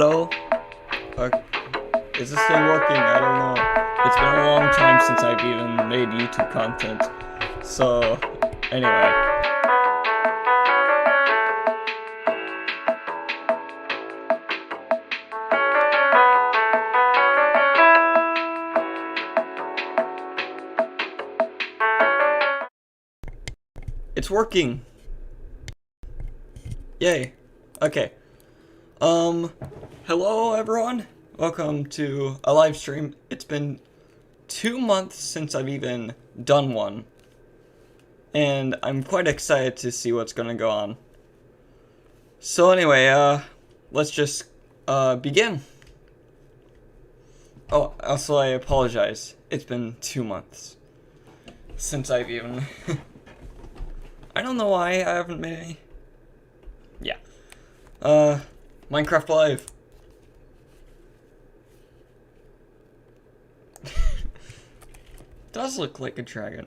Hello? Uh, is this thing working? I don't know. It's been a long time since I've even made YouTube content. So, anyway. It's working! Yay. Okay. Hello everyone. Welcome to a live stream. It's been 2 months since I've even done one. And I'm quite excited to see what's gonna go on. So anyway, let's just, begin. Oh, also I apologize. It's been 2 months since I've even... I don't know why I haven't made any. Yeah. Minecraft Live. Does look like a dragon.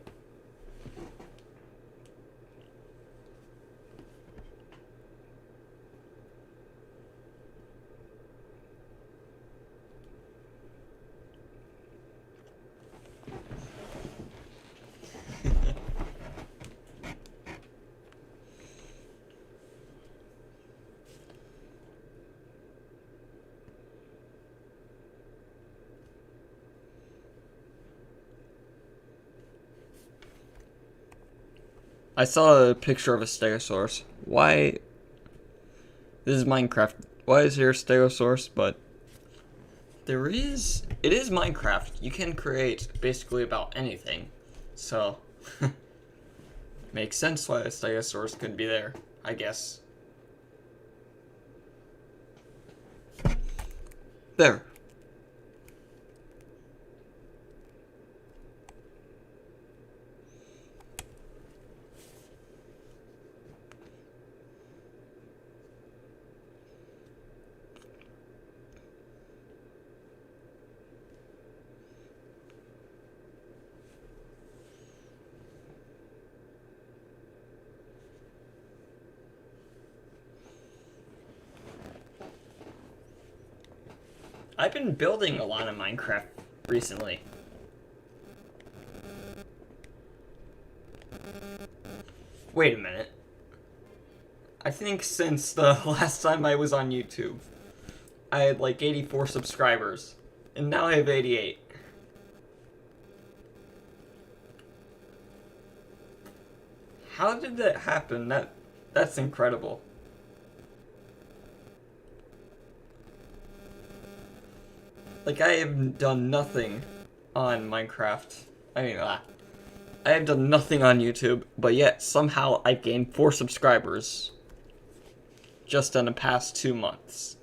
I saw a picture of a stegosaurus. Why? This is Minecraft. Why is there a stegosaurus? But there is. It is Minecraft. You can create basically about anything. So, makes sense why a stegosaurus could be there, I guess. There. I've been building a lot of Minecraft recently. Wait a minute. I think since the last time I was on YouTube, I had like 84 subscribers, and now I have 88. How did that happen? That's incredible. Like, I have done nothing on Minecraft. I have done nothing on YouTube, but yet somehow I've gained 4 subscribers just in the past 2 months.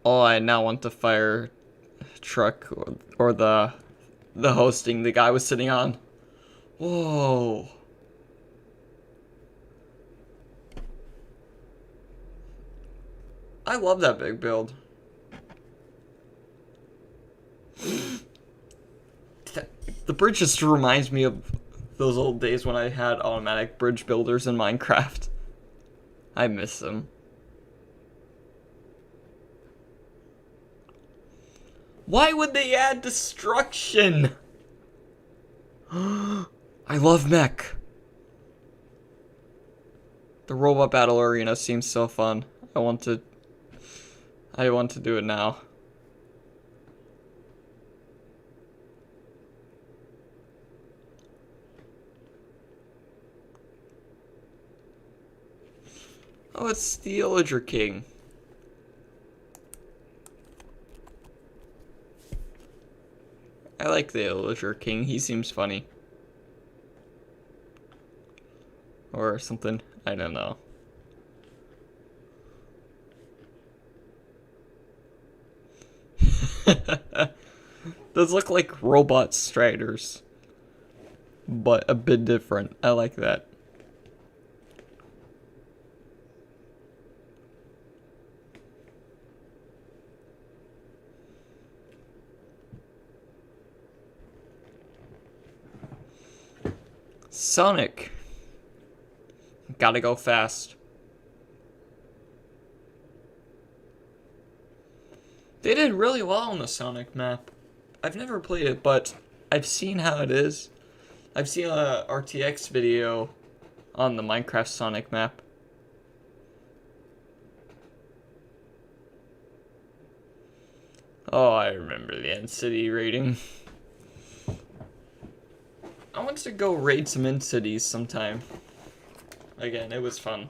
Oh, I now want the fire truck or the hosting the guy was sitting on. Whoa. I love that big build. The bridge just reminds me of those old days when I had automatic bridge builders in Minecraft. I miss them. Why would they add destruction? I love mech. The robot battle arena seems so fun. I want to do it now. Oh, it's the Illager King. I like the Illager King. He seems funny. Or something. I don't know. Those look like robot striders, but a bit different. I like that. Sonic. Gotta go fast. They did really well on the Sonic map. I've never played it, but I've seen how it is. I've seen a RTX video on the Minecraft Sonic map. Oh, I remember the End City raiding. I want to go raid some End Cities sometime. Again, it was fun.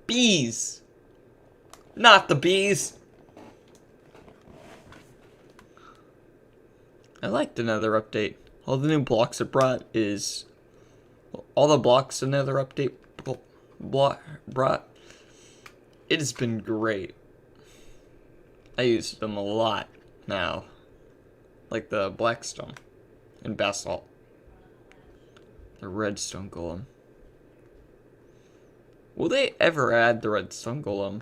Bees! Not the bees! I like the Nether update. All the new blocks it brought is... All the blocks the Nether update brought... It has been great. I use them a lot now. Like the Blackstone and Basalt. The Redstone Golem. Will they ever add the Redstone Golem?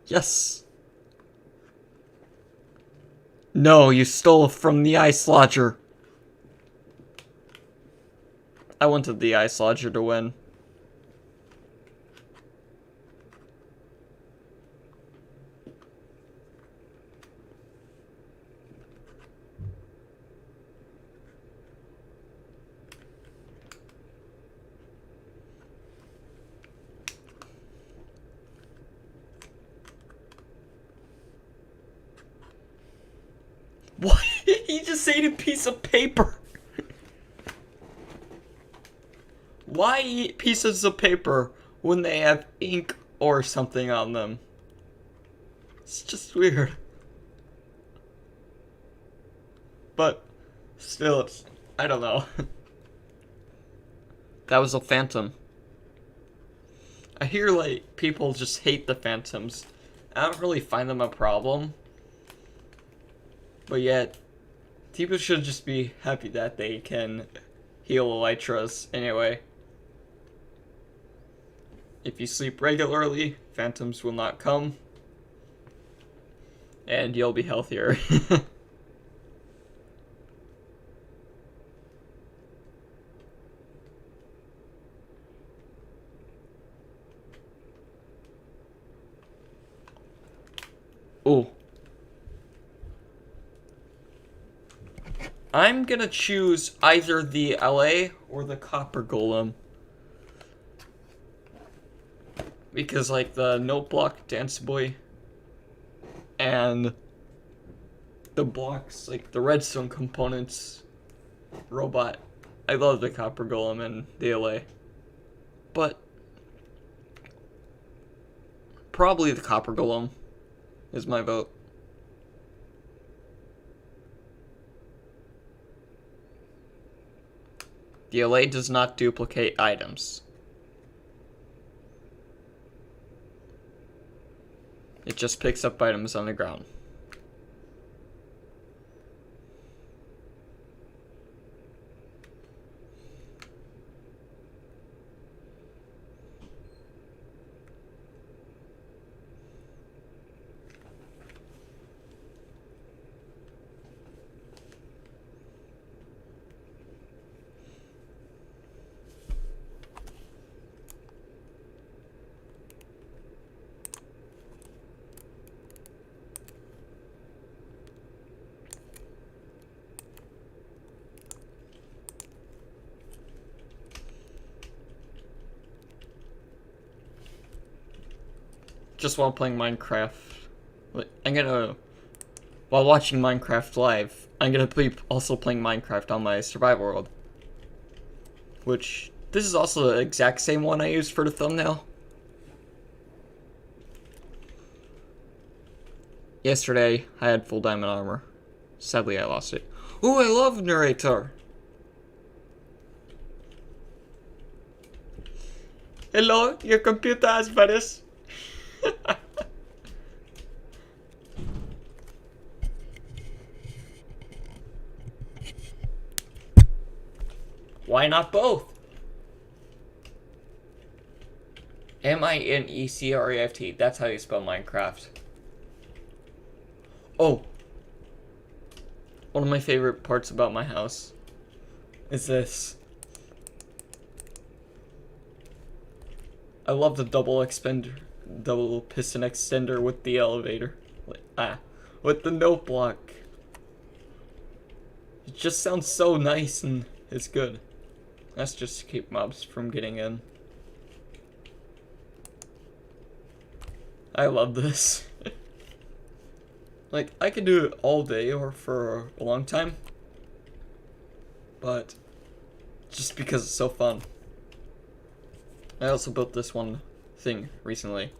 Yes! No, you stole from the Ice Lodger! I wanted the Ice Lodger to win. What? He just ate a piece of paper! Why eat pieces of paper when they have ink or something on them? It's just weird. But, still, it's... I don't know. That was a phantom. I hear, like, people just hate the phantoms. I don't really find them a problem. But yet, people should just be happy that they can heal elytras anyway. If you sleep regularly, phantoms will not come. And you'll be healthier. Ooh. I'm gonna choose either the LA or the Copper Golem. Because, like, the Note Block Dance Boy and the blocks, like, the redstone components robot. I love the Copper Golem and the LA. But probably the Copper Golem is my vote. The LA does not duplicate items. It just picks up items on the ground. Just while playing Minecraft, while watching Minecraft live, I'm gonna be also playing Minecraft on my survival world. Which, this is also the exact same one I used for the thumbnail. Yesterday, I had full diamond armor. Sadly, I lost it. Ooh, I love narrator! Hello, your computer has virus. Why not both? Minecraft. That's how you spell Minecraft. Oh, one of my favorite parts about my house is this. I love the double piston extender with the elevator. With the note block. It just sounds so nice and it's good. That's just to keep mobs from getting in. I love this. Like, I could do it all day or for a long time. But just because it's so fun. I also built this one thing recently.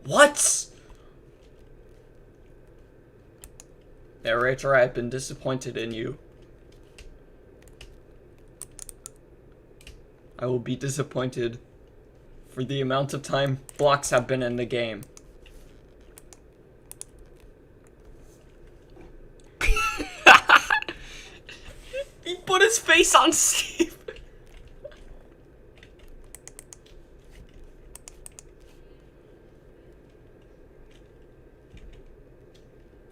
What? Narrator, I've been disappointed in you. I will be disappointed for the amount of time blocks have been in the game. He put his face on Steve.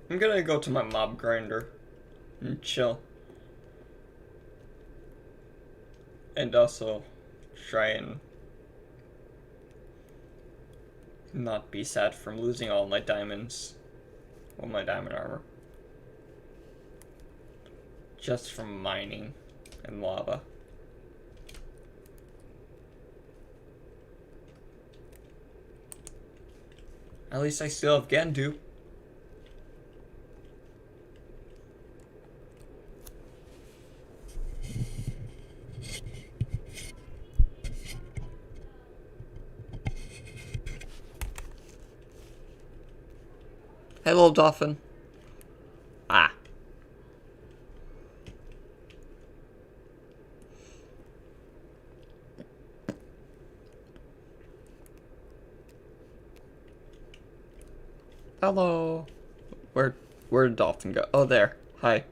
I'm gonna go to my mob grinder and chill. And also try and not be sad from losing all my diamonds. All my diamond armor. Just from mining and lava. At least I still have Gandu. Hello, dolphin. Ah. Hello. Where'd dolphin go? Oh, there. Hi.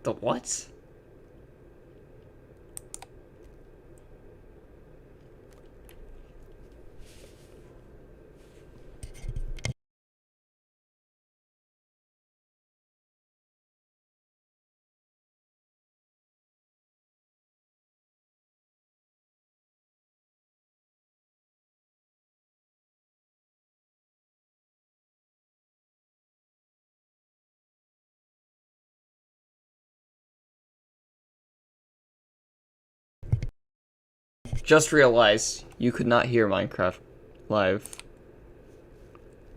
The what? Just realized you could not hear Minecraft live.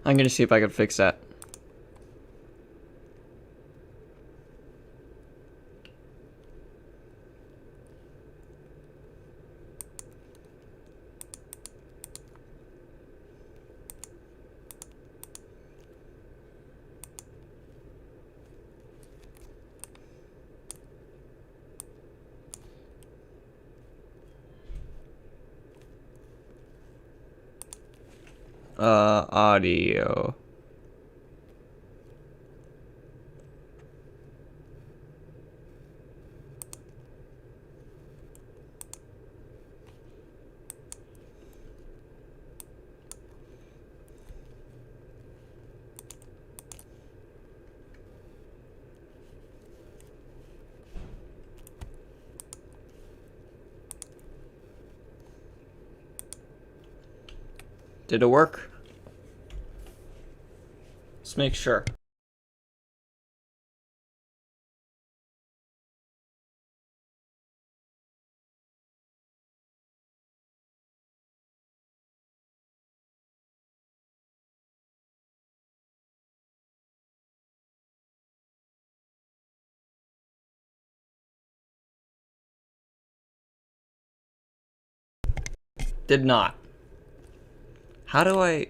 I'm gonna see if I can fix that. Audio. Did it work? Let's make sure. Did not. How do I...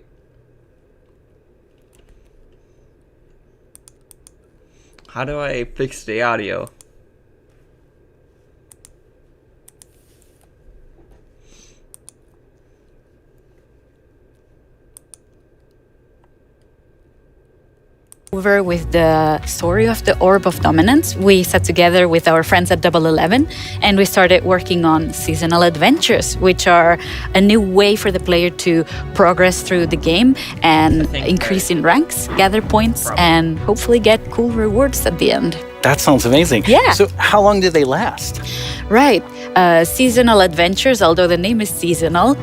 How do I fix the audio? Over with the story of the Orb of Dominance, we sat together with our friends at Double 11 and we started working on seasonal adventures, which are a new way for the player to progress through the game and increase in ranks, gather points, and hopefully get cool rewards at the end. That sounds amazing. Yeah. So how long do they last? Right. Seasonal adventures, although the name is seasonal,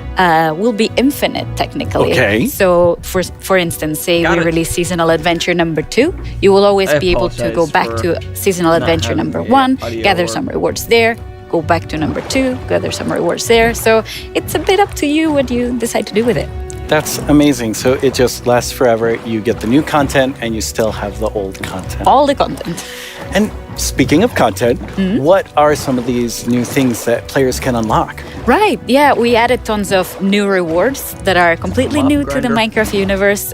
will be infinite technically. Okay. So, for instance, say we release seasonal adventure number 2, you will always be able to go back to seasonal adventure number 1, gather some rewards there, go back to number 2, gather some rewards there. So it's a bit up to you what you decide to do with it. That's amazing. So it just lasts forever. You get the new content and you still have the old content. All the content. And speaking of content, what are some of these new things that players can unlock? Right, yeah, we added tons of new rewards that are completely new to the Minecraft universe.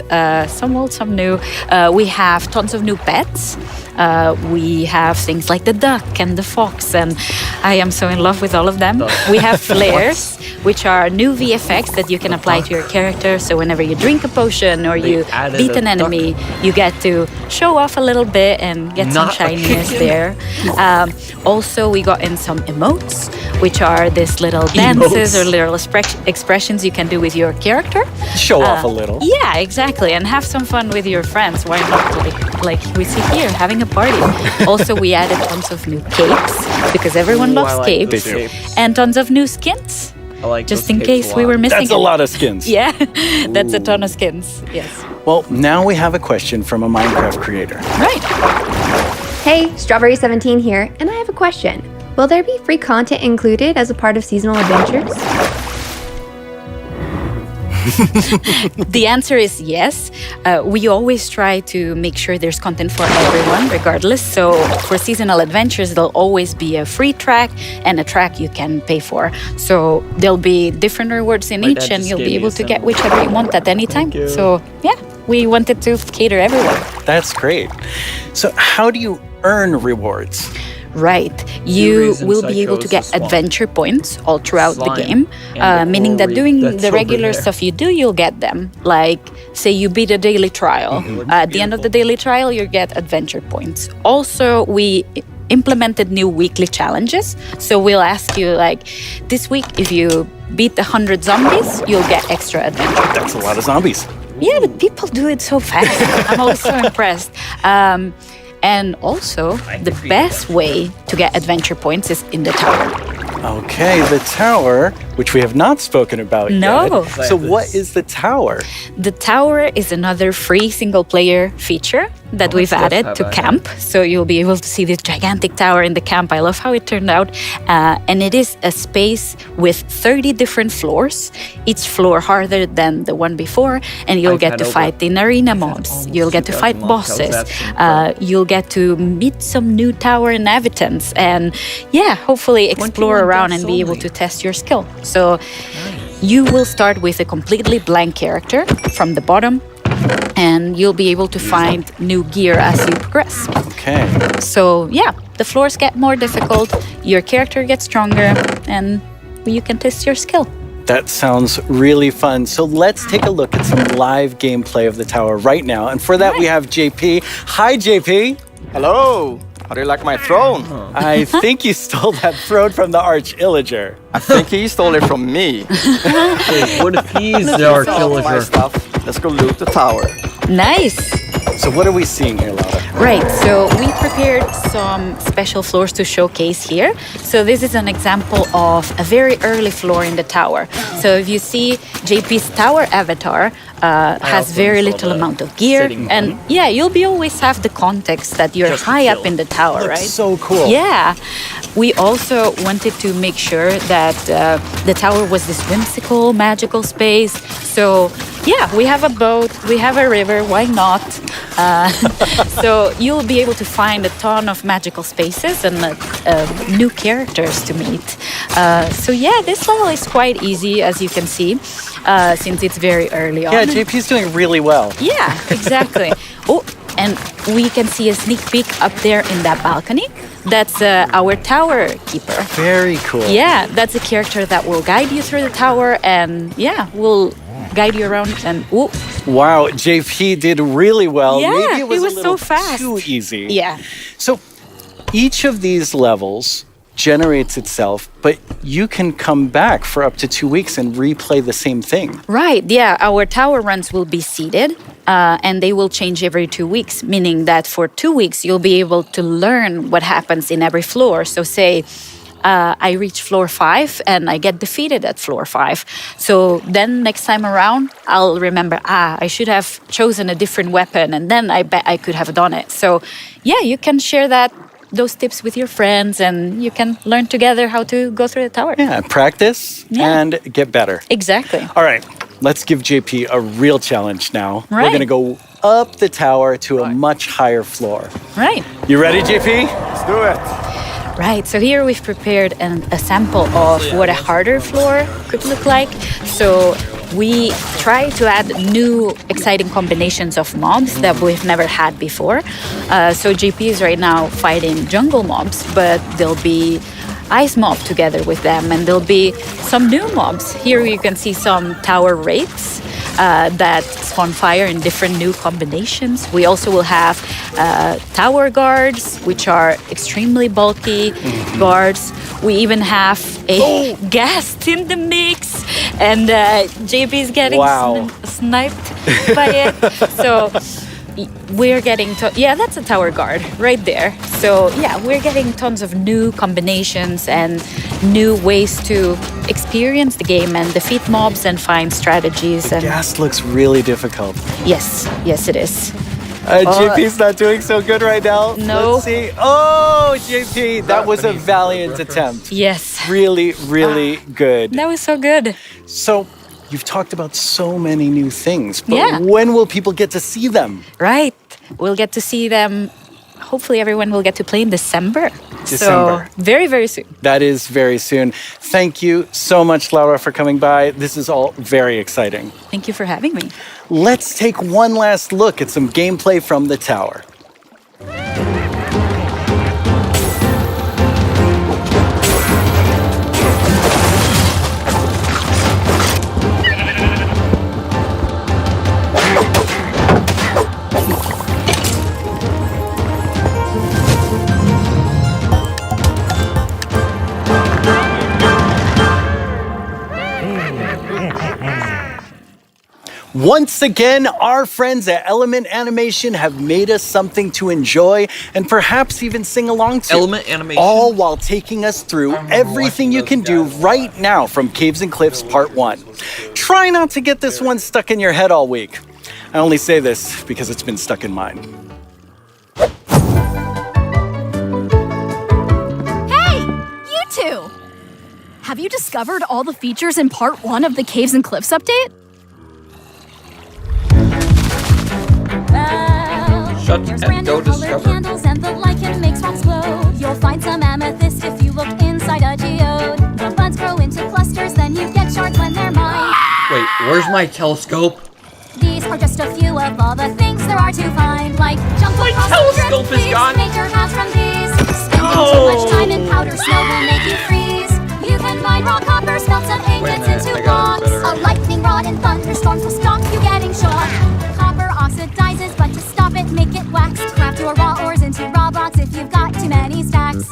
Some old, some new. We have tons of new pets. We have things like the duck and the fox, and I am so in love with all of them. We have flares, which are new VFX that you can apply to your character. So whenever you drink a potion or you beat an enemy, you get to show off a little bit and get some shininess there. Also, we got in some emotes, which are this little dances or little expressions you can do with your character. Show off a little. Yeah, exactly, and have some fun with your friends. Why not? Like we see here, having a party. Also, we added tons of new capes because everyone loves capes, and tons of new skins. Just in case we were missing. That's a lot of skins. Yeah, that's a ton of skins. Yes. Well, now we have a question from a Minecraft creator. Right. Hey, Strawberry17 here, and I have a question. Will there be free content included as a part of seasonal adventures? The answer is yes. We always try to make sure there's content for everyone, regardless. So for seasonal adventures, there'll always be a free track and a track you can pay for. So there'll be different rewards in each, and you'll be able to get whichever you want at any time. So yeah, we wanted to cater everyone. That's great. So how do you earn rewards? Right. You will be able to get adventure points all throughout the game, meaning that doing the regular stuff you do, you'll get them. Like, say you beat a daily trial. At the end of the daily trial, you get adventure points. Also, we implemented new weekly challenges. So we'll ask you, like, this week, if you beat 100 zombies, you'll get extra adventure points. That's a lot of zombies. Yeah, but people do it so fast. I'm always so impressed. And also, the best way to get adventure points is in the tower. Okay, the tower, which we have not spoken about No. yet. So what is the tower? The tower is another free single-player feature that we've added to camp. So you'll be able to see this gigantic tower in the camp. I love how it turned out. And it is a space with 30 different floors, each floor harder than the one before. And you'll get to fight in arena mobs. You'll get to fight bosses. You'll get to meet some new tower inhabitants. And yeah, hopefully explore around and be able to test your skill. So you will start with a completely blank character from the bottom, and you'll be able to find new gear as you progress. Okay. So yeah, the floors get more difficult, your character gets stronger, and you can test your skill. That sounds really fun. So let's take a look at some live gameplay of the tower right now. And for that, we have JP. Hi, JP. Hello. How do you like my throne? I think you stole that throne from the Arch-Illager. I think he stole it from me. What if he's the All my Arch-Illager? stuff. Let's go loot the tower. Nice! So what are we seeing here, Laura? Right, so we prepared some special floors to showcase here. So this is an example of a very early floor in the tower. So if you see JP's tower avatar has very little amount of gear. And yeah, you'll be always have the context that you're high up in the tower, right? So cool. Yeah. We also wanted to make sure that the tower was this whimsical, magical space. So yeah, we have a boat, we have a river, why not? So you'll be able to find a ton of magical spaces and new characters to meet. So yeah, this level is quite easy, as you can see, since it's very early on. Yeah, JP's doing really well. Yeah, exactly. Oh, And we can see a sneak peek up there in that balcony. That's our tower keeper. Very cool. Yeah, that's a character that will guide you through the tower and will guide you around and ooh. Wow, JP did really well. Yeah, Maybe it was, he was a little so fast. too easy. Yeah. So each of these levels generates itself, but you can come back for up to 2 weeks and replay the same thing. Right, yeah. Our tower runs will be seeded and they will change every 2 weeks, meaning that for 2 weeks you'll be able to learn what happens in every floor. So say I reach floor 5 and I get defeated at floor 5. So then next time around, I'll remember, I should have chosen a different weapon and then I bet I could have done it. So yeah, you can share those tips with your friends and you can learn together how to go through the tower. Yeah, practice and get better. Exactly. All right, let's give JP a real challenge now. Right. We're going to go up the tower to a much higher floor. Right. You ready, JP? Let's do it. Right, so here we've prepared a sample of what a harder floor could look like. So we try to add new exciting combinations of mobs that we've never had before. So JP is right now fighting jungle mobs, but there'll be ice mob together with them, and there'll be some new mobs. Here you can see some tower wraiths that spawn fire in different new combinations. We also will have tower guards, which are extremely bulky guards. We even have a guest in the mix, and JB is getting sniped by it. So we're getting that's a tower guard right there. So yeah, we're getting tons of new combinations and new ways to experience the game and defeat mobs and find strategies. The gas looks really difficult. Yes, it is. JP's not doing so good right now. No. Let's see. Oh, JP, that was a valiant attempt. Yes. Really, really good. That was so good. So you've talked about so many new things, but Yeah. when will people get to see them? Right. We'll get to see them. Hopefully everyone will get to play in December. December. So very, very soon. That is very soon. Thank you so much, Laura, for coming by. This is all very exciting. Thank you for having me. Let's take one last look at some gameplay from the tower. Once again, our friends at Element Animation have made us something to enjoy and perhaps even sing along to. Element Animation? All while taking us through everything you can do right now from Caves and Cliffs Part 1. Try not to get this one stuck in your head all week. I only say this because it's been stuck in mine. Hey, you two! Have you discovered all the features in Part 1 of the Caves and Cliffs update? Shut There's and go branded colored discover. candles and the lichen makes rocks glow. You'll find some amethyst if you look inside a geode. The buds grow into clusters, then you get shards when they're mined. Wait, where's my telescope? These are just a few of all the things there are to find, like jump My across telescope the is gone. Make your house from these. Spending too much time in powder snow will make you freeze. You can mine raw copper, smelt some ingots minute, into I got it blocks. better. A lightning rod and thunderstorms will stop you getting shocked. Copper oxidizes, but to stop it, make it wax. Craft your raw ores into raw blocks if you've got too many stacks.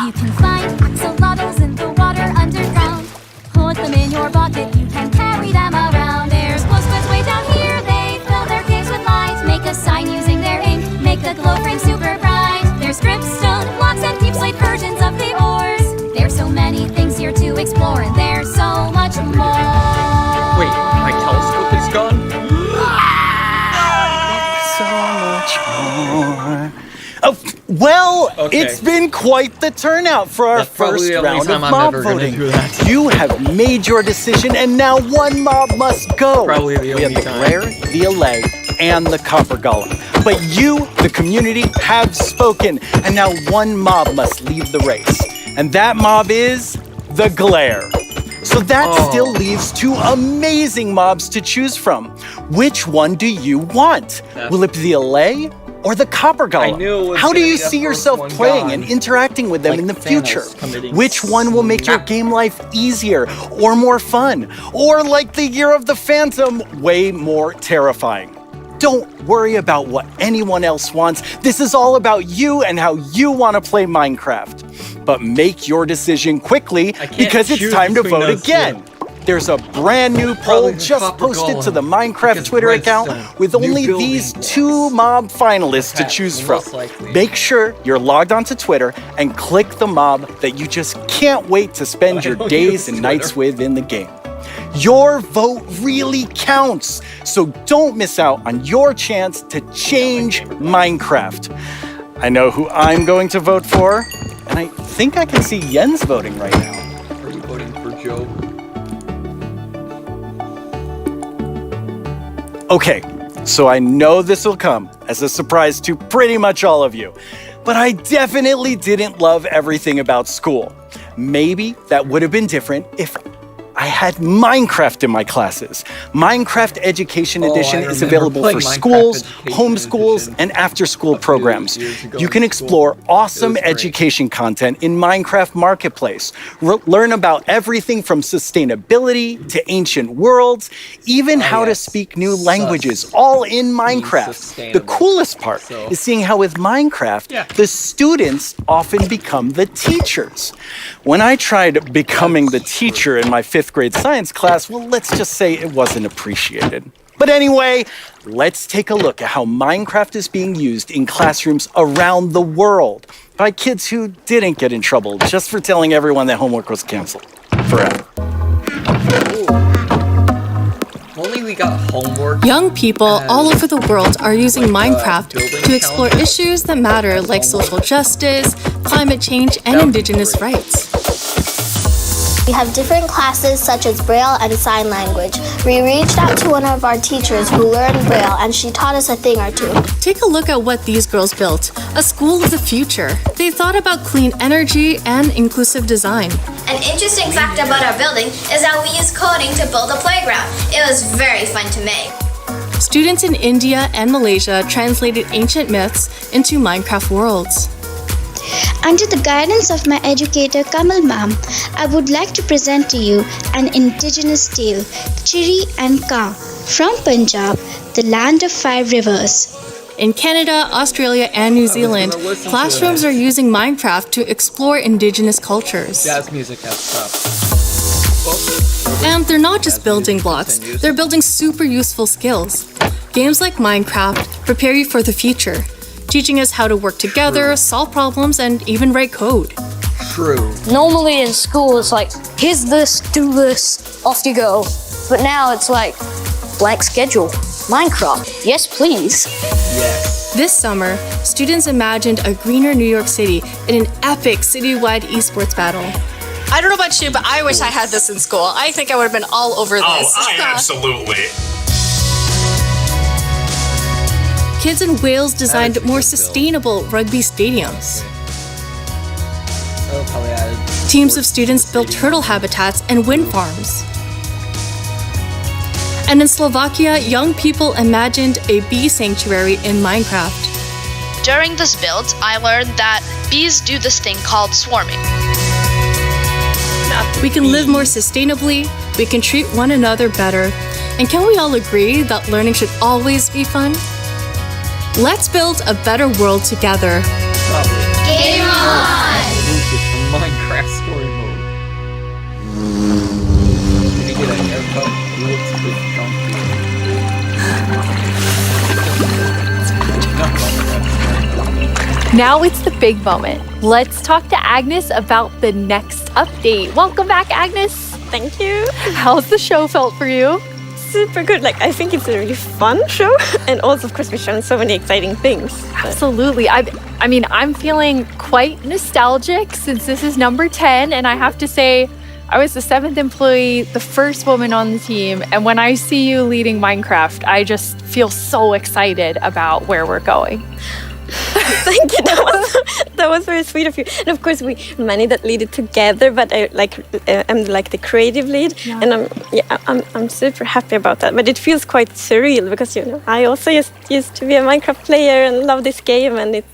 You can find axolotls in the water underground. Put them in your bucket, you can carry them around. There's glow squids way down here, they fill their caves with light. Make a sign using their ink, make the glow frame super bright. There's dripstone blocks and deep slate versions of the ores. There's so many things here to explore, and there's so much more. Wait, my telescope is gone? So much more. Oh, well, Okay. it's been quite the turnout for our That's probably first the only round of time I'm mob ever gonna voting. do that. You have made your decision, and now one mob must go. Probably the We only have the time. Glare, the Allay, and the Copper Golem. But you, the community, have spoken, and now one mob must leave the race. And that mob is the Glare. So that still leaves 2 amazing mobs to choose from. Which one do you want? Will it be the Allay or the Copper Golem? knew it was How do gonna you be the see first yourself one playing gone. and interacting with them Like in the Thanos future? committing Which one will make your game life easier or more fun? Or like the Year of the Phantom, way more terrifying? Don't worry about what anyone else wants. This is all about you and how you want to play Minecraft. But make your decision quickly because it's choose time to between vote those again. There's a brand new poll Probably the just Copper posted to Golem, the Minecraft because Twitter account redstone, with new only building these blocks. 2 mob finalists to Okay, choose well, from. most likely. Make sure you're logged onto Twitter and click the mob that you just can't wait to spend I your don't days use and Twitter. nights with in the game. Your vote really counts, so don't miss out on your chance to change Minecraft. I know who I'm going to vote for, and I think I can see Jens voting right now. Are you voting for Joe? Okay, so I know this will come as a surprise to pretty much all of you, but I definitely didn't love everything about school. Maybe that would have been different if I had Minecraft in my classes. Minecraft Education Edition is remember available playing for Minecraft schools, Education homeschools, Edition and after-school a few programs. years ago You in can school. explore awesome It was great. education content in Minecraft Marketplace. Learn about everything from sustainability to ancient worlds, even how to yes. speak new languages, all in Minecraft. The sustainable. coolest part So- is seeing how with Minecraft, the students often become the teachers. When I tried becoming the teacher in my 5th grade science class, well, let's just say it wasn't appreciated. But anyway, let's take a look at how Minecraft is being used in classrooms around the world by kids who didn't get in trouble just for telling everyone that homework was canceled forever. Only we got homework. Young people all over the world are using Minecraft building to explore calendar. issues that matter like social justice, climate change, and indigenous rights. We have different classes such as Braille and Sign Language. We reached out to one of our teachers who learned Braille and she taught us a thing or two. Take a look at what these girls built, a school of the future. They thought about clean energy and inclusive design. An interesting fact about our building is that we used coding to build a playground. It was very fun to make. Students in India and Malaysia translated ancient myths into Minecraft worlds. Under the guidance of my educator Kamal ma'am, I would like to present to you an indigenous tale, Chiri and Ka, from Punjab, the land of 5 rivers. In Canada, Australia, and New Zealand, classrooms are using Minecraft to explore indigenous cultures. Jazz music has stopped. And they're not just building blocks, they're building super useful skills. Games like Minecraft prepare you for the future, teaching us how to work together, solve problems, and even write code. True. Normally in school, it's like, here's this, do this, off you go. But now it's like, blank schedule. Minecraft, yes please. Yes. This summer, students imagined a greener New York City in an epic citywide esports battle. I don't know about you, but I wish I had this in school. I think I would have been all over this. Absolutely. Kids in Wales designed more sustainable rugby stadiums. Teams of students built turtle habitats and wind farms. And in Slovakia, young people imagined a bee sanctuary in Minecraft. During this build, I learned that bees do this thing called swarming. We can live more sustainably, we can treat one another better, and can we all agree that learning should always be fun? Let's build a better world together. Game on! Minecraft story mode. Did you get a haircut? You look so Now it's the big moment. Let's talk to Agnes about the next update. Welcome back, Agnes. Thank you. How's the show felt for you? Super good. Like, I think it's a really fun show. And also, of course, we've shown so many exciting things. Absolutely. I mean, I'm feeling quite nostalgic since this is number 10. And I have to say, I was the 7th employee, the first woman on the team. And when I see you leading Minecraft, I just feel so excited about where we're going. Thank you. That was very sweet of you. And of course, we many that lead it together, but I'm like the creative lead, and I'm super happy about that. But it feels quite surreal because I also used to be a Minecraft player and love this game, and it's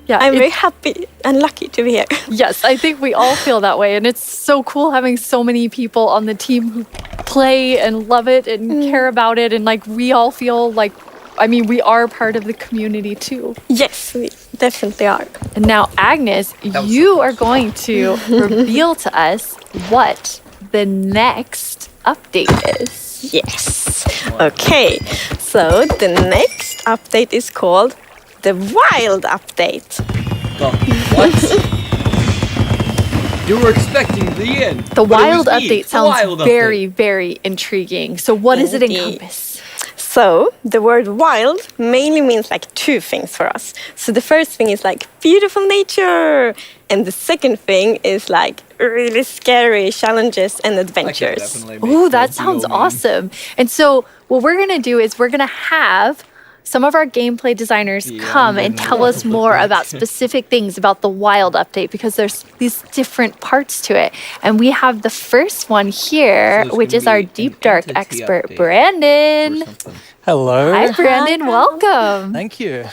I'm very happy and lucky to be here. Yes, I think we all feel that way, and it's so cool having so many people on the team who play and love it and care about it, and like we all feel like, I mean, we are part of the community too. Yes, we definitely are. And now, Agnes, you are going to reveal to us what the next update is. Yes. Okay, so the next update is called the Wild Update. What? You were expecting the end. The Wild Update sounds very, very intriguing. So what does it encompass? So the word wild mainly means like two things for us. So the first thing is like beautiful nature. And the second thing is like really scary challenges and adventures. Oh, that sounds awesome. And so what we're going to do is we're going to have some of our gameplay designers come and tell us more about specific things about the Wild Update, because there's these different parts to it. And we have the first one here, which is our Deep Dark expert, Brandon. Hello. Hi, Brandon. Welcome. Thank you.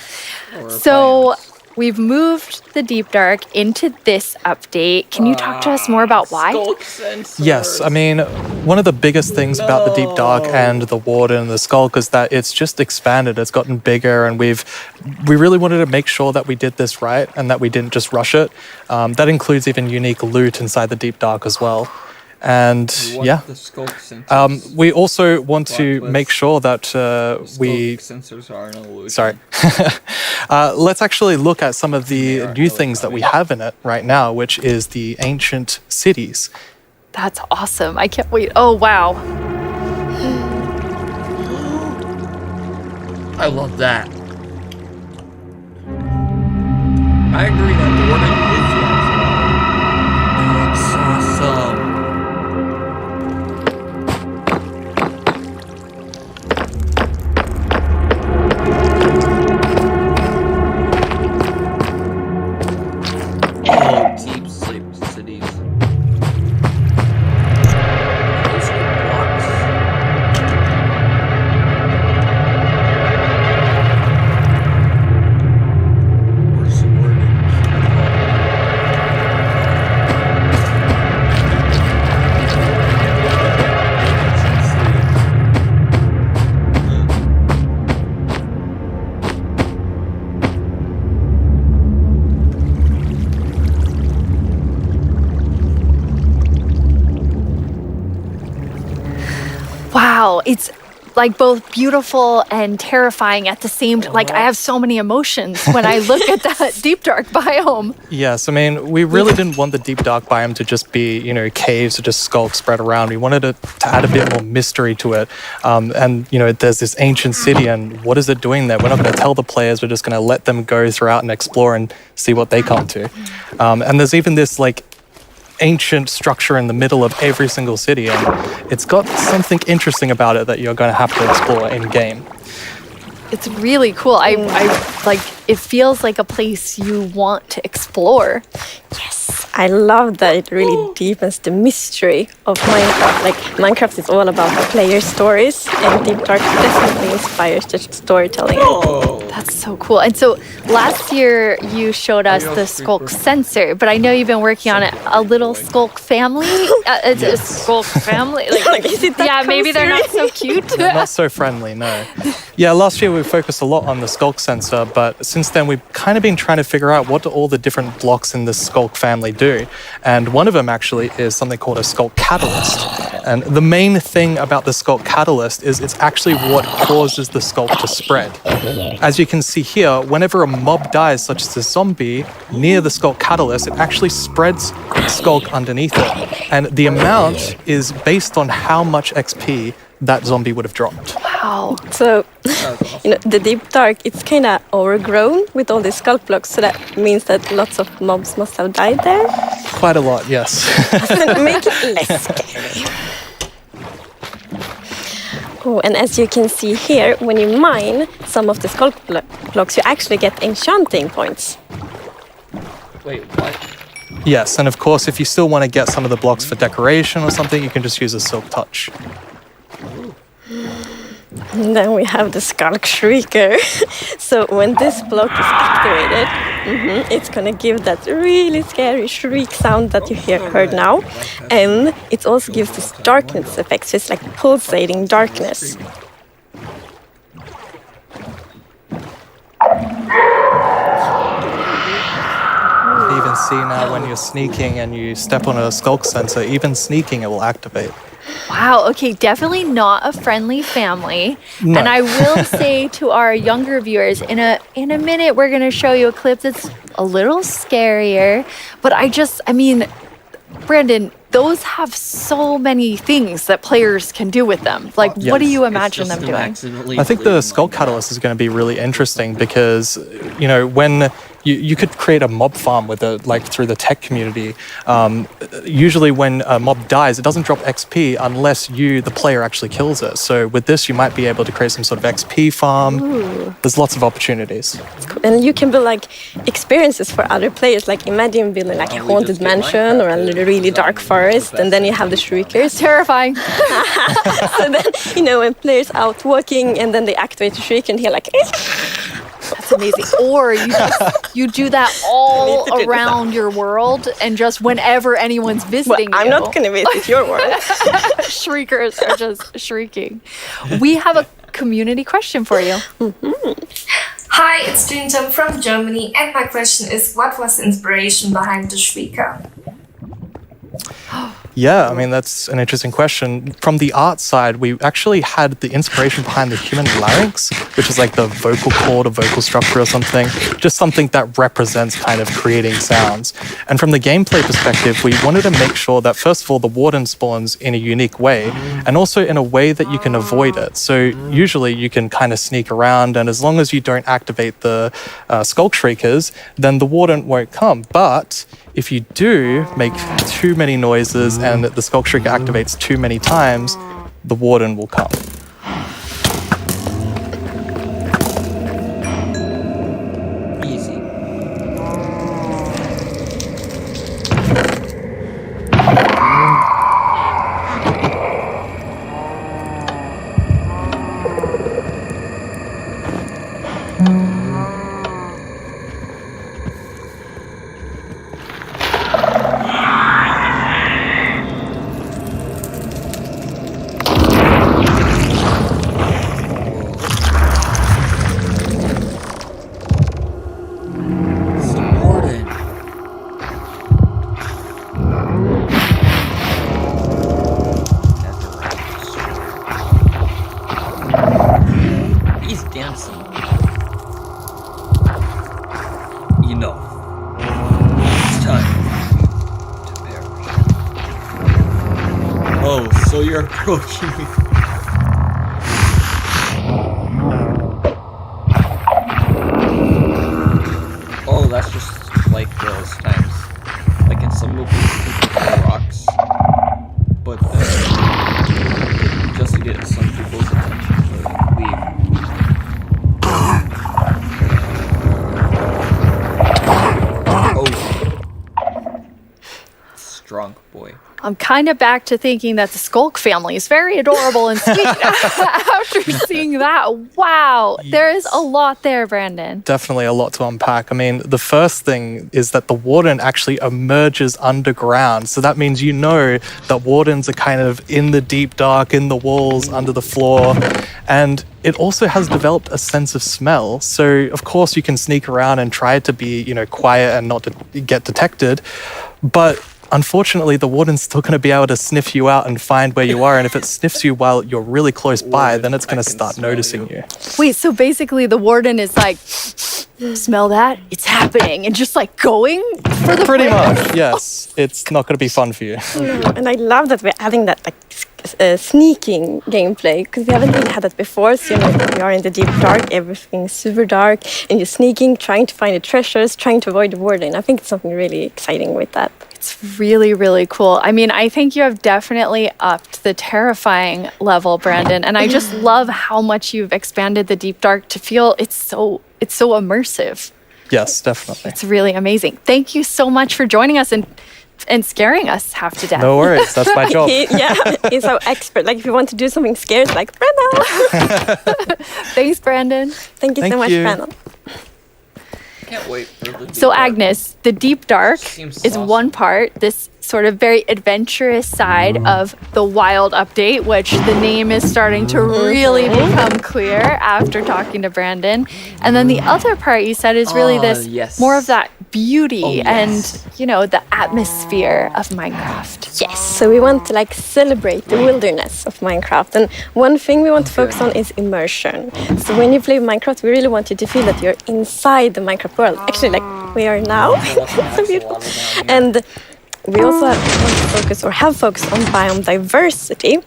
So we've moved the Deep Dark into this update. Can you talk to us more about why? Yes, I mean, one of the biggest things about the Deep Dark and the Warden and the Skulk is that it's just expanded. It's gotten bigger, and we really wanted to make sure that we did this right and that we didn't just rush it. That includes even unique loot inside the Deep Dark as well. And we also want to make sure that let's actually look at some of the new things that we have in it right now, which is the ancient cities. That's awesome. I can't wait. Oh, wow. I love that. I agree that the Warden is the answer. That's awesome. Deep sleep cities. Those are blocks. Where's the word? Wow, it's like both beautiful and terrifying at the same time. Like I have so many emotions when I look at that Deep Dark biome. Yes, I mean, we really didn't want the Deep Dark biome to just be, caves or just skulks spread around. We wanted to add a bit more mystery to it. And there's this ancient city, and what is it doing there? We're not going to tell the players. We're just going to let them go throughout and explore and see what they come to. And there's even this, ancient structure in the middle of every single city, and it's got something interesting about it that you're going to have to explore in game. It's really cool. I like it feels like a place you want to explore. Yes, I love that it really deepens the mystery of Minecraft. Like Minecraft is all about player stories, and Deep Dark definitely inspires the storytelling. That's so cool. And so last year you showed us the Skulk sensor, but I know you've been working on it. A little Skulk family. It's a Skulk family. Maybe they're not so cute. They're not so friendly, no. Yeah, last year we focused a lot on the Skulk sensor, but since then we've kind of been trying to figure out what do all the different blocks in the Skulk family do. And one of them actually is something called a Skulk catalyst. And the main thing about the Skulk catalyst is it's actually what causes the Skulk to spread. As you can see here, whenever a mob dies, such as a zombie, near the Skulk catalyst, it actually spreads Skulk underneath it. And the amount is based on how much XP that zombie would have dropped. Wow. So, the Deep Dark, it's kind of overgrown with all these Skulk blocks, so that means that lots of mobs must have died there. Quite a lot, yes. Make it less scary. Oh, and as you can see here, when you mine some of the sculk blocks, you actually get enchanting points. Wait, what? Yes, and of course, if you still want to get some of the blocks for decoration or something, you can just use a Silk Touch. And then we have the Skulk Shrieker. So when this block is activated, it's gonna give that really scary shriek sound that you heard now. And it also gives this darkness effect, so it's like pulsating darkness. You even see now when you're sneaking and you step on a skulk sensor, even sneaking it will activate. Wow, okay, definitely not a friendly family. No. And I will say to our younger viewers, in a minute we're gonna show you a clip that's a little scarier. But I mean, Brandon, those have so many things that players can do with them. Like, what do you imagine them doing? I think the Skulk Catalyst is going to be really interesting because, you know, when you could create a mob farm with through the tech community. Usually when a mob dies, it doesn't drop XP unless the player actually kills it. So with this, you might be able to create some sort of XP farm. Ooh. There's lots of opportunities. And you can build like experiences for other players. Like imagine building like a haunted mansion or a really dark forest, and then you have the shriekers. Terrifying. So then, you know, when players out walking and then they activate the shrieker and hear like... That's amazing. Or you do that all around your world, and just whenever anyone's visiting I'm not going to visit your world. Shriekers are just shrieking. We have a community question for you. Hi, it's Jinjam from Germany, and my question is, what was the inspiration behind the Shrieker? Yeah, I mean, that's an interesting question. From the art side, we actually had the inspiration behind the human larynx, which is like the vocal cord or vocal structure or something, just something that represents kind of creating sounds. And from the gameplay perspective, we wanted to make sure that, first of all, the warden spawns in a unique way, and also in a way that you can avoid it. So usually you can kind of sneak around, and as long as you don't activate the Skulk Shriekers, then the warden won't come. But if you do make too many noises and the Skulk Shrieker activates too many times, the warden will come. Easy. So you're approaching me. Oh, that's just like those times. Like in some movies, people throw rocks, but just to get some people's attention to leave. Oh, strong boy. I'm kind of back to thinking that the Skulk family is very adorable and sweet after seeing that. Wow, there is a lot there, Brandon. Definitely a lot to unpack. I mean, the first thing is that the warden actually emerges underground. So that means you know that wardens are kind of in the deep dark, in the walls, under the floor. And it also has developed a sense of smell. So, of course, you can sneak around and try to be, you know, quiet and not to get detected. But unfortunately, the warden's still going to be able to sniff you out and find where you are. And if it sniffs you while you're really close by, then it's going to start noticing you. Wait, so basically the warden is like, smell that? It's happening. And just like going for the Pretty much, yes. It's not going to be fun for you. And I love that we're adding that like sneaking gameplay, because we haven't really had that before. So, you know, we are in the deep dark, everything's super dark, and you're sneaking, trying to find the treasures, trying to avoid the warden. I think it's something really exciting with that. It's really, really cool. I mean, I think you have definitely upped the terrifying level, Brandon. And I just love how much you've expanded the Deep Dark to feel it's so immersive. Yes, definitely. It's really amazing. Thank you so much for joining us and scaring us half to death. No worries. That's my job. He's so expert. Like if you want to do something scary, it's like, Brandon. Thanks, Brandon. Thank you so much, Brandon. Can't wait for the Deep So Dark. Agnes, the Deep Dark is one part, this sort of very adventurous side of the Wild update, which the name is starting to really become clear after talking to Brandon. And then the other part you said is really this more of that beauty and, you know, the atmosphere of Minecraft. Yes, so we want to like celebrate the wilderness of Minecraft. And one thing we want to focus on is immersion. So when you play Minecraft, we really want you to feel that you're inside the Minecraft world. Actually, like we are now. So beautiful. And we also want to focus or have focused on biome diversity.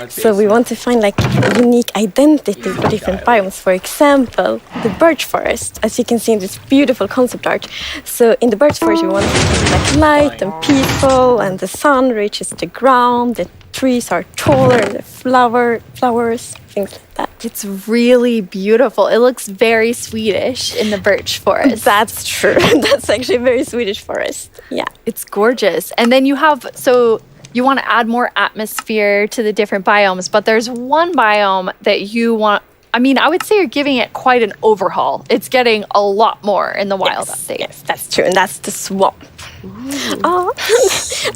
So we want to find like a unique identity for different biomes. For example, the birch forest, as you can see in this beautiful concept art. So in the birch forest, we want it to be like light and peaceful, and the sun reaches the ground. The trees are taller, the flowers, things like that. It's really beautiful. It looks very Swedish in the birch forest. That's true. That's actually a very Swedish forest. Yeah. It's gorgeous. And then you have, so you want to add more atmosphere to the different biomes, but there's one biome that you want, I mean, I would say you're giving it quite an overhaul. It's getting a lot more in the Wild update. Yes, that's true. And that's the swamp. Oh,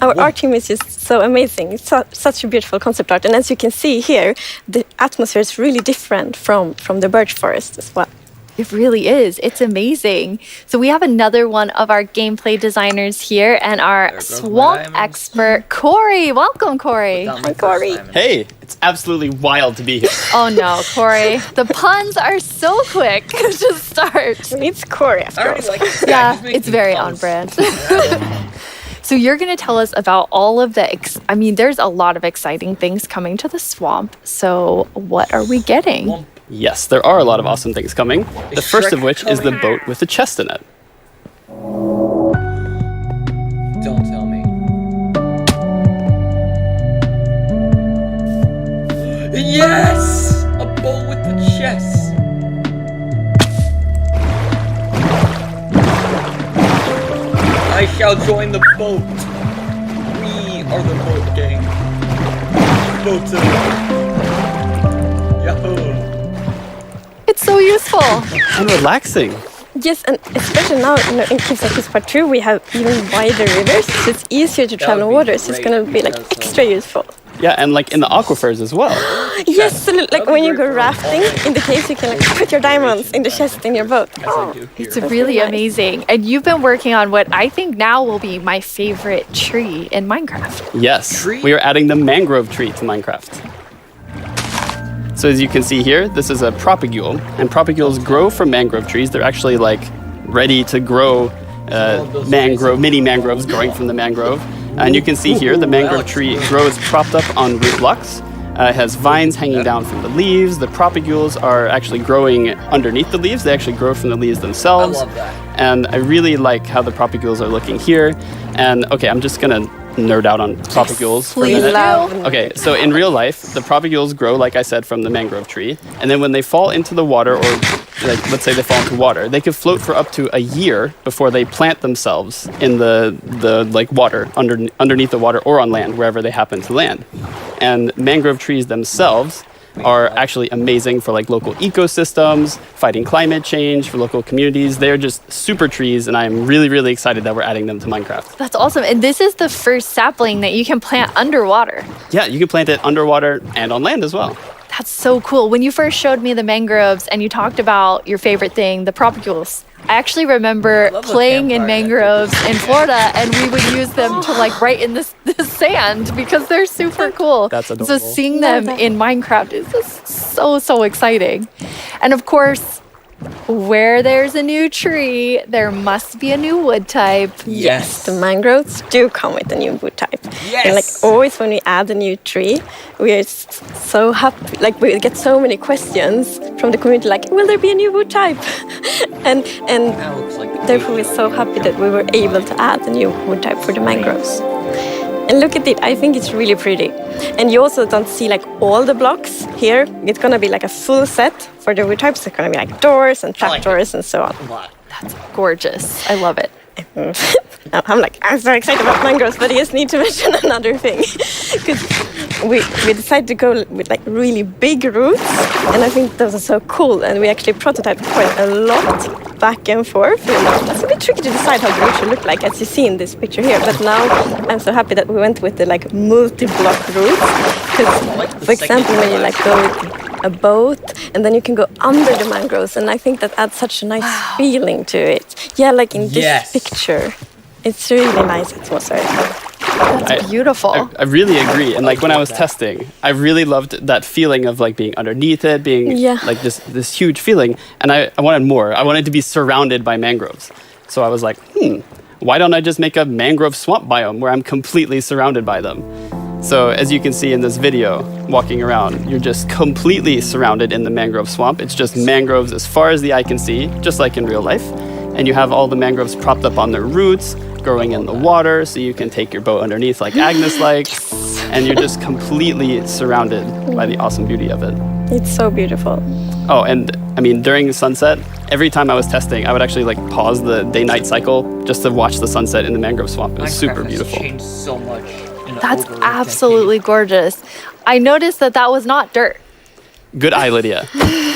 our art team is just so amazing. It's such a beautiful concept art. And as you can see here, the atmosphere is really different from the birch forest as well. It really is. It's amazing. So we have another one of our gameplay designers here and our swamp expert, Corey. Welcome, Corey. Hi, Corey. Hey, it's absolutely wild to be here. Oh no, Corey. The puns are so quick to start. It's Corey after all. Yeah, it's very on brand. So you're going to tell us about all of the, I mean, there's a lot of exciting things coming to the swamp. So what are we getting? Yes, there are a lot of awesome things coming. The first of which is the boat with the chest in it. Don't tell me. Yes! A boat with the chest. I shall join the boat. We are the boat gang. Boater. Yahoo! It's so useful. And relaxing. Yes, and especially now, you know, in Caves like this part 2, we have even wider rivers, so it's easier to travel on water, so it's going to be like extra useful. Yeah, and like in the aquifers as well. Yes, so like when you go rafting in the caves, you can like put your diamonds in the chest in your boat. Oh, it's really amazing. And you've been working on what I think now will be my favorite tree in Minecraft. Yes, we are adding the mangrove tree to Minecraft. So as you can see here, this is a propagule, and propagules grow from mangrove trees. They're actually like ready to grow mini mangroves growing from the mangrove. And you can see here the mangrove tree grows propped up on root blocks. It has vines hanging down from the leaves. The propagules are actually growing underneath the leaves. They actually grow from the leaves themselves. I love that. And I really like how the propagules are looking here. And okay, I'm just gonna nerd out on propagules for a minute. Okay, so in real life, the propagules grow, like I said, from the mangrove tree. And then when they fall into the water, or like, let's say they fall into water, they could float for up to a year before they plant themselves in the like water, underneath the water or on land, wherever they happen to land. And mangrove trees themselves are actually amazing for like local ecosystems, fighting climate change, for local communities. They're just super trees, and I'm really, really excited that we're adding them to Minecraft. That's awesome. And this is the first sapling that you can plant underwater. Yeah, you can plant it underwater and on land as well. That's so cool. When you first showed me the mangroves and you talked about your favorite thing, the propagules, I actually remember playing in mangroves in Florida, and we would use them to like write in this sand because they're super cool. That's adorable. So seeing them in Minecraft is just so exciting. And of course, Where there's a new tree, there must be a new wood type. Yes, the mangroves do come with a new wood type. Yes. And like always when we add a new tree, we are so happy. Like we get so many questions from the community like, will there be a new wood type? and therefore we're so happy that we were able to add a new wood type for the mangroves. And look at it, I think it's really pretty. And you also don't see like all the blocks here. It's gonna be like a full set for the wood types. It's gonna be like doors and trapdoors and so on. That's gorgeous. I love it. I'm so excited about mangroves, but I just need to mention another thing. Because we decided to go with like really big roots, and I think those are so cool. And we actually prototyped quite a lot back and forth. It's a bit tricky to decide how the root should look like, as you see in this picture here. But now I'm so happy that we went with the like multi-block roots. Because, for example, when you like go with a boat, and then you can go under the mangroves, and I think that adds such a nice feeling to it. Yeah, like in this picture. It's really nice atmosphere. That's beautiful. I really agree. And like when I was testing, I really loved that feeling of like being underneath it, being like this huge feeling. And I wanted more. I wanted to be surrounded by mangroves. So I was like, why don't I just make a mangrove swamp biome where I'm completely surrounded by them? So as you can see in this video, walking around, you're just completely surrounded in the mangrove swamp. It's just mangroves as far as the eye can see, just like in real life. And you have all the mangroves propped up on their roots, growing in the water, so you can take your boat underneath like Agnes likes. And you're just completely surrounded by the awesome beauty of it. It's so beautiful. Oh, and I mean, during sunset, every time I was testing, I would actually like pause the day-night cycle just to watch the sunset in the mangrove swamp. It was super beautiful. Changed so much. That's absolutely gorgeous. I noticed that was not dirt. Good eye, Lydia.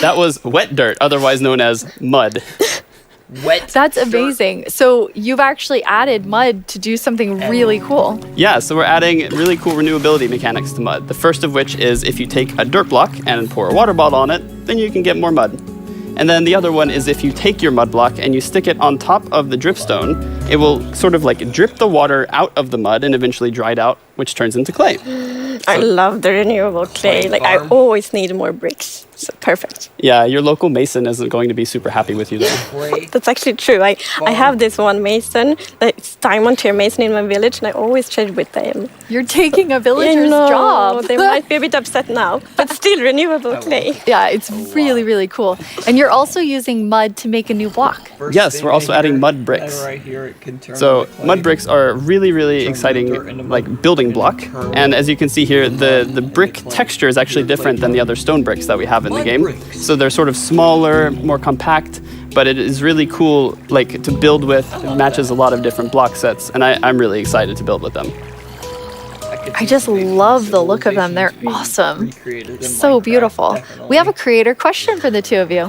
That was wet dirt, otherwise known as mud. That's amazing. So you've actually added mud to do something really cool. Yeah, so we're adding really cool renewability mechanics to mud. The first of which is if you take a dirt block and pour a water bottle on it, then you can get more mud. And then the other one is if you take your mud block and you stick it on top of the dripstone, it will sort of like drip the water out of the mud and eventually dry it out, which turns into clay. I love the renewable clay. Like I always need more bricks. So perfect. Yeah, your local mason isn't going to be super happy with you though. That's actually true. I have this one mason, it's diamond tier mason in my village, and I always trade with them. You're taking a villager's job. They might be a bit upset now, but still renewable clay. Yeah, it's really, really cool. And you're also using mud to make a new block. Yes, we're also adding mud bricks. So mud bricks are a really, really exciting like building block. And as you can see here, the brick texture is actually different than the other stone bricks that we have in the game. So they're sort of smaller, more compact, but it is really cool like to build with. It matches a lot of different block sets, and I'm really excited to build with them. I just love the look of them. They're awesome. So beautiful. We have a creator question for the two of you.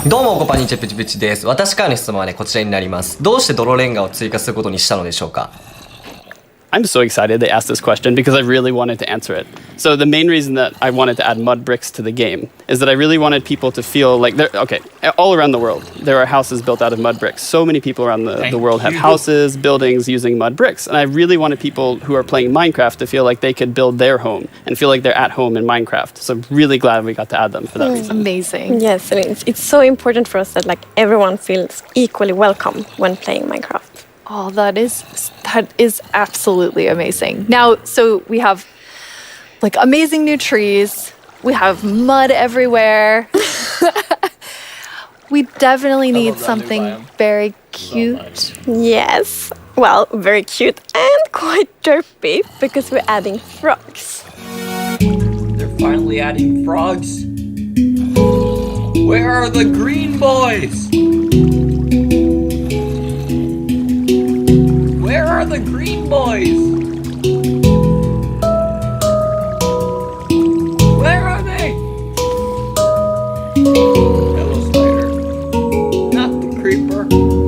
どうもこんにちはプチプチです。私からの質問はねこちらになります。どうして泥レンガを追加することにしたのでしょうか? I'm so excited they asked this question because I really wanted to answer it. So the main reason that I wanted to add mud bricks to the game is that I really wanted people to feel like they're, okay, all around the world, there are houses built out of mud bricks. So many people around the world have houses, buildings using mud bricks. And I really wanted people who are playing Minecraft to feel like they could build their home and feel like they're at home in Minecraft. So I'm really glad we got to add them for that reason. Amazing. Yes, and it's so important for us that like everyone feels equally welcome when playing Minecraft. Oh, that is absolutely amazing. Now, so we have like amazing new trees. We have mud everywhere. We definitely need something very cute. Yes. Well, very cute and quite derpy because we're adding frogs. They're finally adding frogs. Where are the green boys? Where are the green boys? Where are they? Hello, spider. Not the creeper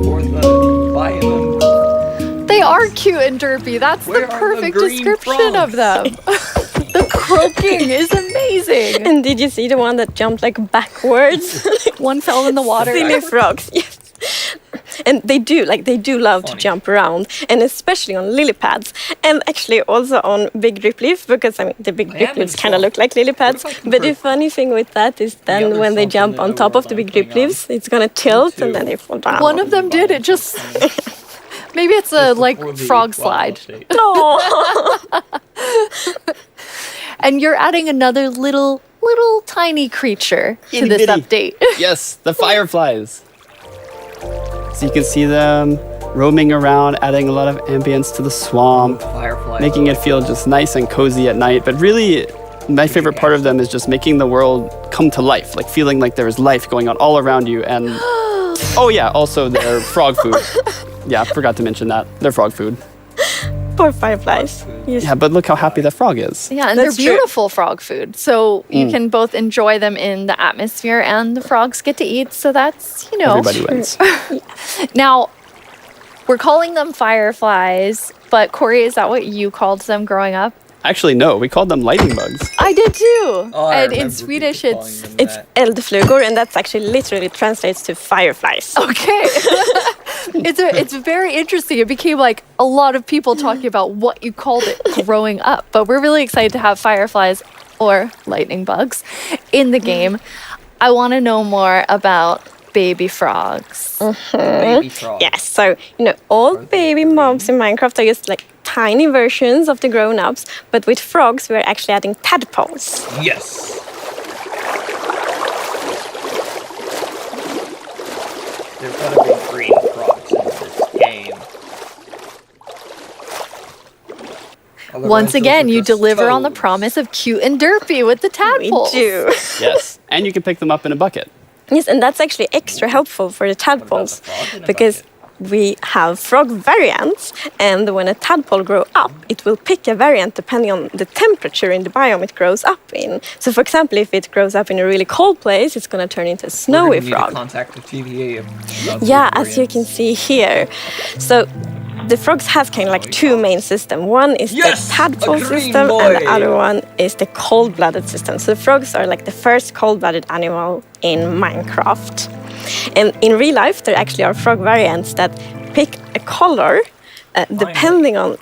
or the biome. They are cute and derpy. That's the perfect description of them. The croaking is amazing. And did you see the one that jumped like backwards? One fell in the water. Silly frogs, yes. And they do love to jump around, and especially on lily pads, and actually also on big drip leaf, because I mean the big drip leaves kind of look like lily pads. But the funny thing with that is then when they jump on top of the big drip leaves, it's gonna tilt and then they fall down. One of them did. It just maybe it's a frog slide. No. And you're adding another little tiny creature to this update. Yes, the fireflies. So you can see them roaming around, adding a lot of ambience to the swamp, making it feel just nice and cozy at night. But really, my favorite part of them is just making the world come to life, like feeling like there is life going on all around you. And oh yeah, also their frog food. Yeah, forgot to mention that. They're frog food. Poor fireflies. Yes. Yeah, but look how happy the frog is. Yeah, and they're beautiful frog food. So you can both enjoy them in the atmosphere and the frogs get to eat. So that's, Everybody wins. Now, we're calling them fireflies, but Corey, is that what you called them growing up? Actually, no, we called them lightning bugs. I did too. Oh, and in Swedish, it's eldflugor, and that's actually literally translates to fireflies. Okay. It's very interesting. It became like a lot of people talking about what you called it growing up. But we're really excited to have fireflies or lightning bugs in the game. I want to know more about baby frogs. Baby frogs. Yes, so all baby mobs in Minecraft are just like tiny versions of the grown-ups, but with frogs we're actually adding tadpoles. Yes. There's gotta be green frogs in this game. Once again, you deliver on the promise of cute and derpy with the tadpoles. We do. Yes, and you can pick them up in a bucket. Yes, and that's actually extra helpful for the tadpoles because we have frog variants, and when a tadpole grows up, it will pick a variant depending on the temperature in the biome it grows up in. So, for example, if it grows up in a really cold place, it's going to turn into a snowy frog. Contact the TVA. Yeah, as you can see here. So, the frogs have kind of like two main systems. One is the tadpole system, and the other one is the cold-blooded system. So, the frogs are like the first cold-blooded animal in Minecraft. And in real life, there actually are frog variants that pick a color depending on,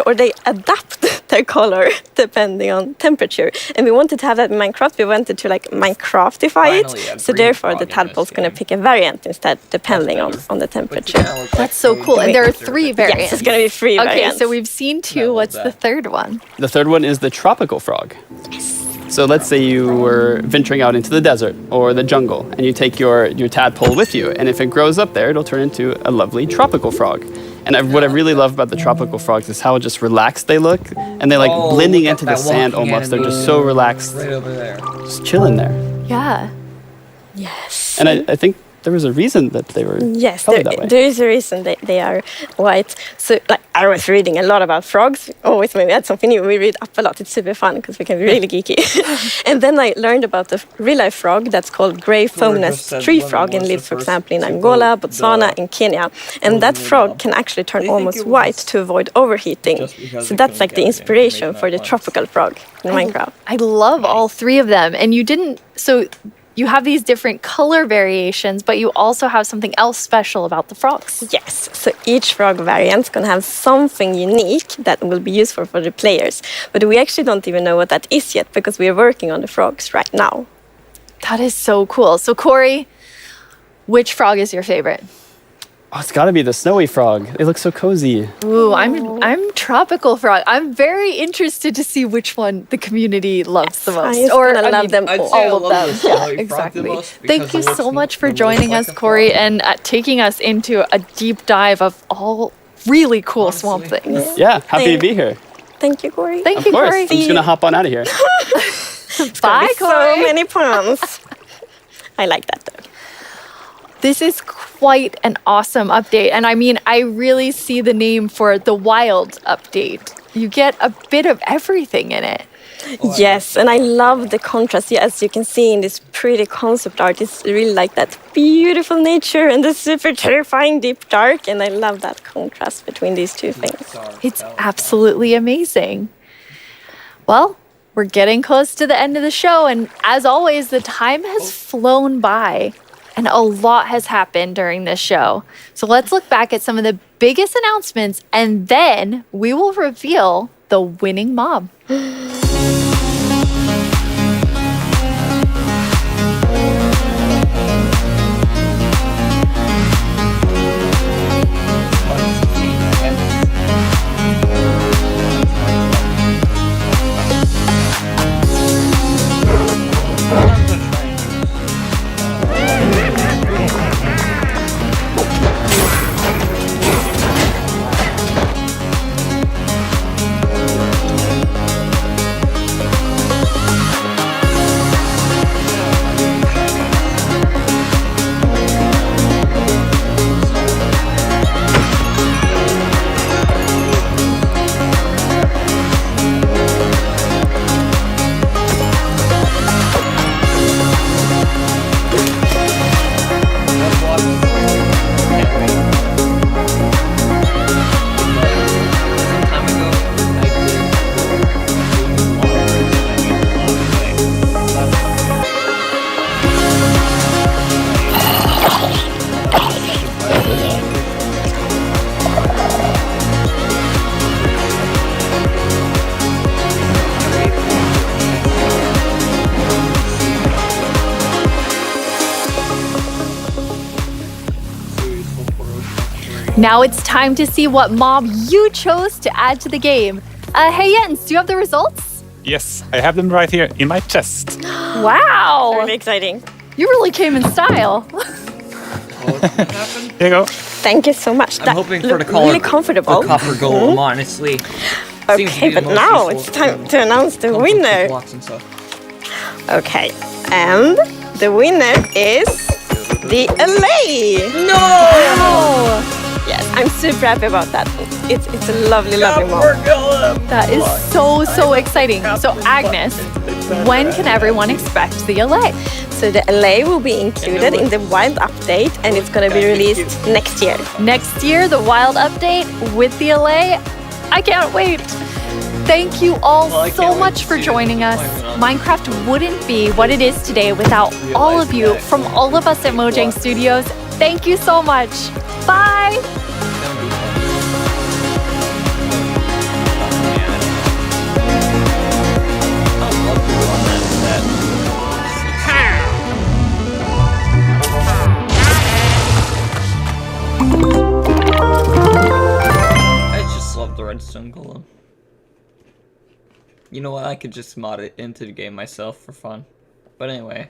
or they adapt their color depending on temperature. And we wanted to have that in Minecraft. We wanted to Minecraftify it. So therefore, the tadpole's going to pick a variant instead, depending on the temperature. That's so cool. And there are 3 variants. Yes, it's going to be 3 variants. Okay, so we've seen 2. What's the third one? The third one is the tropical frog. Yes. So let's say you were venturing out into the desert or the jungle, and you take your tadpole with you, and if it grows up there, it'll turn into a lovely tropical frog. And what I really love about the tropical frogs is how just relaxed they look, and they're blending into the sand almost. They're just so relaxed, right over there, just chilling there. Yeah. Yes. And I think there was a reason that they were that way. There is a reason they are white. So I was reading a lot about frogs. Always when we had something new, we read up a lot. It's super fun because we can be really geeky. And then I learned about the real-life frog that's called grey foam-nest tree frog and lives, for example, in Angola, Botswana, and Kenya. And that frog can actually turn almost white to avoid overheating. So that's like the inspiration for the tropical frog in Minecraft. I love all 3 of them. And you have these different color variations, but you also have something else special about the frogs. Yes, so each frog variant is going to have something unique that will be useful for the players. But we actually don't even know what that is yet because we are working on the frogs right now. That is so cool. So Corey, which frog is your favorite? Oh, it's got to be the snowy frog. They look so cozy. Ooh, I'm tropical frog. I'm very interested to see which one the community loves the most. I love them all of them. Yeah, exactly. Thank you so much for joining us, Corey, and taking us into a deep dive of all really cool swamp things. Yeah, happy to be here. Thank you, Corey. Thank you, Corey. I'm just going to hop on out of here. Bye, Corey. So many puns. I like that, though. This is quite an awesome update. And I mean, I really see the name for the wild update. You get a bit of everything in it. Yes, and I love the contrast. As you can see in this pretty concept art, it's really like that beautiful nature and the super terrifying deep dark. And I love that contrast between these 2 things. It's absolutely amazing. Well, we're getting close to the end of the show. And as always, the time has flown by. And a lot has happened during this show. So let's look back at some of the biggest announcements, and then we will reveal the winning mob. Now it's time to see what mob you chose to add to the game. Hey Jens, do you have the results? Yes, I have them right here in my chest. Wow! Really exciting. You really came in style. Here you go. Thank you so much. I'm hoping for the color, really comfortable. the copper golem, honestly. Okay, but now it's time to announce the winner. Okay, and the winner is the LA. No! Wow. Yes, I'm super happy about that. It's a lovely mob. That is so exciting. So Agnes, when can everyone expect the LA? So the LA will be included in the Wild update, and it's going to be released next year. Next year, the Wild update with the LA. I can't wait. Thank you all so much for joining us. Minecraft wouldn't be what it is today without all of you from all of us at Mojang Studios. Thank you so much. Bye. I just love the redstone golem. You know what, I could just mod it into the game myself for fun. But anyway.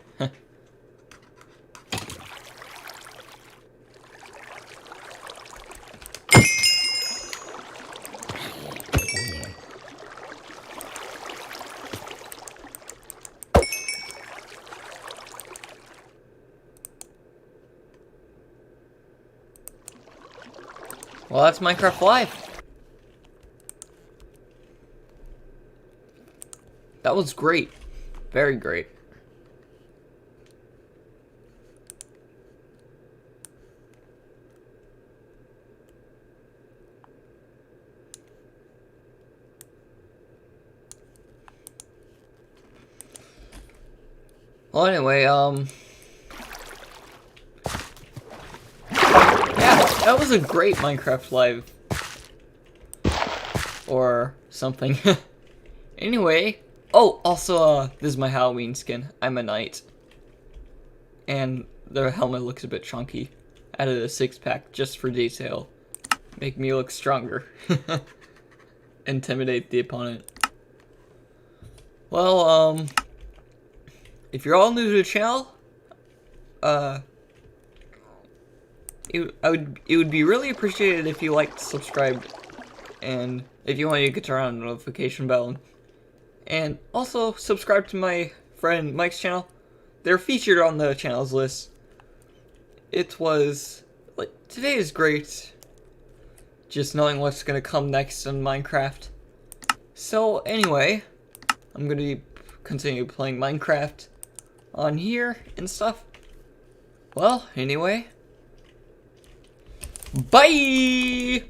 Well, that's Minecraft Live. That was great. Very great. Well, anyway, yeah, that was a great Minecraft Live. Or something. Anyway, oh, also, this is my Halloween skin. I'm a knight. And the helmet looks a bit chunky. Added a 6-pack just for detail. Make me look stronger. Intimidate the opponent. Well, if you're all new to the channel, it would be really appreciated if you liked, subscribed, and if you want, you could turn on the notification bell. And also subscribe to my friend Mike's channel. They're featured on the channels list. It was like, today is great. Just knowing what's gonna come next in Minecraft. So anyway, I'm gonna continue playing Minecraft on here and stuff. Well, anyway, bye!